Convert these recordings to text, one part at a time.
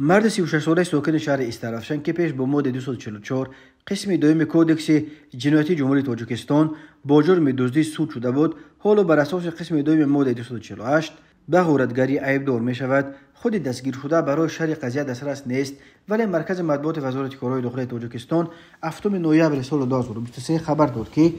مرد 36 ساله ساکن شهر استرافشن که پیش به ماده 244 قسم دوم کودکس جنایتی جمهوری تاجیکستان با جرم دزدی سود شده بود، حالا بر اساس قسم دوم ماده 248 به غارتگری عیبدار می شود. خود دستگیر شده برای شرح قضیه دسترس نیست، ولی مرکز مطبوعات وزارت کارهای داخلی تاجیکستان 7 نوامبر سال 2023 خبر داد که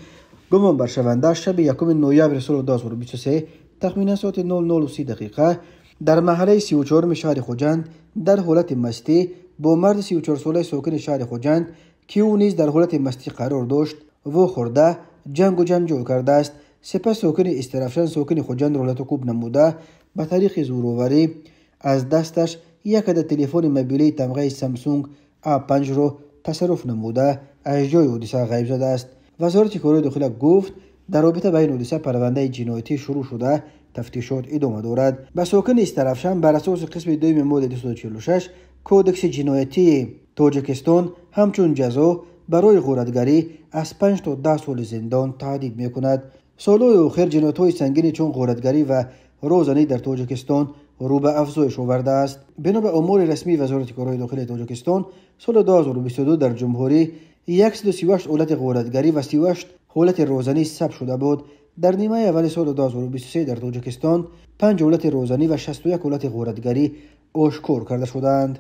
گمان بر شونده شب 1 نوامبر سال 2023 تخمینا ساعت 00:30 دقیقه در محله 34 شهر خوجند در حالت مستی با مرد 34 ساله ساکن شهر خوجند که او نیز در حالت مستی قرار داشت و خورده جنگ و جنجال کرده است. سپس ساکن استرافشن ساکن خوجند را حالت کوب نموده به طریق زورآوری از دستش یک عدد تلفن موبیلی تمغه سامسونگ A5 را تصرف نموده از جای حادثه غیب شده است. وزارت کارهای داخلی گفت در رابطه با این حادثه پرونده جنایتی شروع شده، تفتیشات ادامه دارد. به ساکن استرافشن بر اساس قسم دوم ماده 246 کودکس جنایتی تاجیکستان همچون جزا برای غارتگری از 5 تا 10 سال زندان تهدید می‌کند. سالهای اخیر جنایت‌های سنگین چون غارتگری و رازنی در تاجیکستان رو به افزایش آورده است. بنا به امور رسمی وزارت کارهای داخلی تاجیکستان سال 2022 در جمهوری 138 حالت غارتگری و 38 حالت رازنی ثبت شده بود. در نیمه اول سال 2023 در تاجیکستان 5 حالت رازنی و 61 حالت غارتگری آشکار کرده شدند.